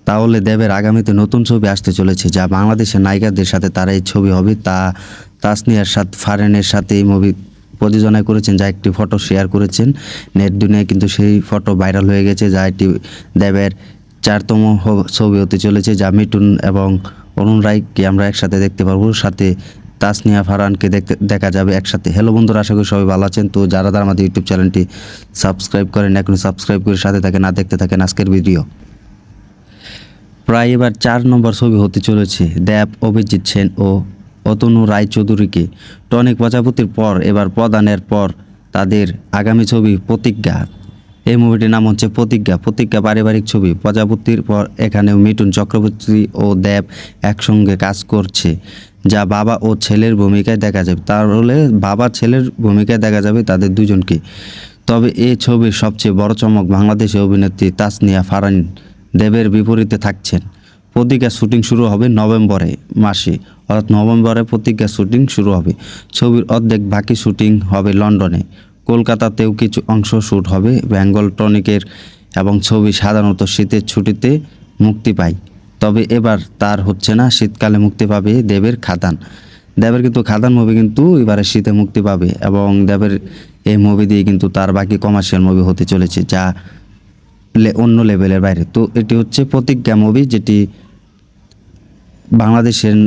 তাহলে দেবের আগামীতে নতুন ছবি আসতে চলেছে, যা বাংলাদেশের নায়িকাদের সাথে তার এই ছবি হবে। তাসনিয়ার সাথে ফারহানের সাথে এই মুভি প্রযোজনা করেছেন, যা একটি ফটো শেয়ার করেছেন নেট দুনিয়ায়, কিন্তু সেই ফটো ভাইরাল হয়ে গেছে। যা এটি দেবের 4তম ছবি হতে চলেছে, যা মিঠুন এবং অরুণ রায়কে আমরা একসাথে দেখতে পারবো, সাথে তাসনিয়া ফারহানকে দেখা যাবে একসাথে। হ্যালো বন্ধুরা, আশা করি সবাই ভালো আছেন। তো যারা আমাদের ইউটিউব চ্যানেলটি সাবস্ক্রাইব করেন, এখন সাবস্ক্রাইব করে সাথে থাকেন, না দেখতে থাকেন আজকের ভিডিও। প্রায় এবার 4 নম্বর ছবি হতে চলেছে দেব, অভিজিৎ সেন ও অতনু রায়চৌধুরীকে টনিক প্রজাপতির পর এবার প্রদানের পর তাদের আগামী ছবি প্রতিজ্ঞা। এই মুভিটির নাম হচ্ছে প্রতিজ্ঞা পারিবারিক ছবি। প্রজাপতির পর এখানেও মিঠুন চক্রবর্তী ও দেব একসঙ্গে কাজ করছে, যা বাবা ও ছেলের ভূমিকায় দেখা যাবে। তাহলে বাবা ছেলের ভূমিকায় দেখা যাবে তাদের দুজনকে। তবে এই ছবির সবচেয়ে বড় চমক, বাংলাদেশি অভিনেত্রী তাসনিয়া ফারহান দেবের বিপরীতে থাকছেন। প্রতিজ্ঞা শুটিং শুরু হবে নভেম্বরে মাসে, অর্থাৎ নভেম্বরে প্রতিজ্ঞা শুটিং শুরু হবে। ছবির অর্ধেক বাকি শুটিং হবে লন্ডনে, কলকাতাতেও কিছু অংশ শ্যুট হবে বেঙ্গল টনিকের, এবং ছবি সাধারণত শীতের ছুটিতে মুক্তি পায়। তবে এবার তার হচ্ছে না, শীতকালে মুক্তি পাবে দেবের খাদান। দেবের কিন্তু খাদান মুভি কিন্তু এবারে শীতে মুক্তি পাবে, এবং দেবের এই মুভি দিয়ে কিন্তু তার বাকি কমার্শিয়াল মুভি হতে চলেছে, যা অন্য লেভেলের বাইরে। তো এটি হচ্ছে প্রতিজ্ঞা মুভি, যেটি বাংলাদেশের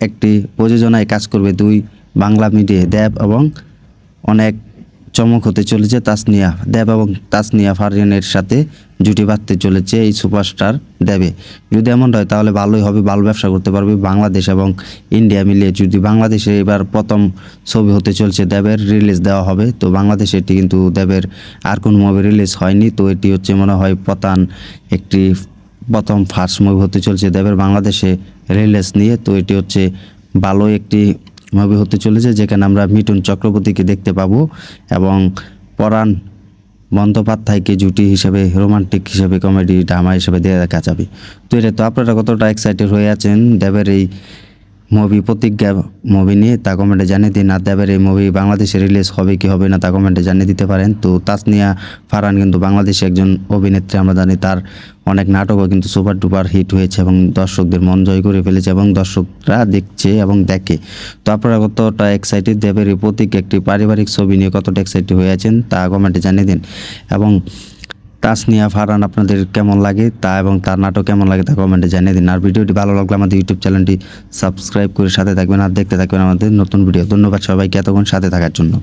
একটি প্রযোজনায় কাজ করবে 2 বাংলা মিডিয়া, দেব এবং অনেক চমক হতে চলেছে দেব এবং তাসনিয়া ফারহানের সাথে জুটি বাঁধতে চলেছে এই সুপারস্টার দেবে। যদি এমন হয় তাহলে ভালোই হবে, ভালো ব্যবসা করতে পারবে বাংলাদেশ এবং ইন্ডিয়া মিলিয়ে। যদি বাংলাদেশে এবার প্রথম ছবি হতে চলছে দেবের, রিলিজ দেওয়া হবে, তো বাংলাদেশে এটি কিন্তু দেবের আর কোনো মুভি রিলিজ হয়নি। তো এটি হচ্ছে মনে হয় একটি প্রথম ফার্স্ট মুভি হতে চলছে দেবের বাংলাদেশে রিলিজ নিয়ে। তো এটি হচ্ছে ভালো একটি মুভি হতে চলেছে, যেখানে আমরা মিঠুন চক্রবর্তীকে দেখতে পাবো এবং পরাণ বন্দ্যোপাধ্যায়কে জুটি হিসেবে, রোমান্টিক হিসেবে, কমেডি ড্রামা হিসেবে দেখা যাবে। তো এটা তো আপনারা কতটা এক্সাইটেড হয়ে আছেন দেবের এই মুভি প্রতিজ্ঞা মুভি নিয়ে, তা কমেন্টে জানিয়ে দিন। আর দেবের এই মুভি বাংলাদেশে রিলিজ হবে কি হবে না, তা কমেন্টে জানিয়ে দিতে পারেন। তো তাসনিয়া ফারহান কিন্তু বাংলাদেশে একজন অভিনেত্রী, আমরা জানি তার অনেক নাটকও কিন্তু সুপার ডুপার হিট হয়েছে এবং দর্শকদের মন জয় করে ফেলেছে, এবং দর্শকরা দেখছে এবং দেখে। তো আপনারা কতটা এক্সাইটেড দেবের এই প্রতিজ্ঞা একটি পারিবারিক ছবি নিয়ে কতটা এক্সাইটেড হয়ে আছেন, তা কমেন্টে জানিয়ে দিন। এবং তাসনিয়া ফারহান আপনাদের কেমন লাগে তা, এবং তার নাটক কেমন লাগে তা কমেন্টে জানিয়ে দিন। আর ভিডিওটি ভালো লাগলে আমাদের ইউটিউব চ্যানেলটি সাবস্ক্রাইব করে সাথে থাকবেন, আর দেখতে থাকবেন আমাদের নতুন ভিডিও। ধন্যবাদ সবাইকে এতক্ষণ সাথে থাকার জন্য।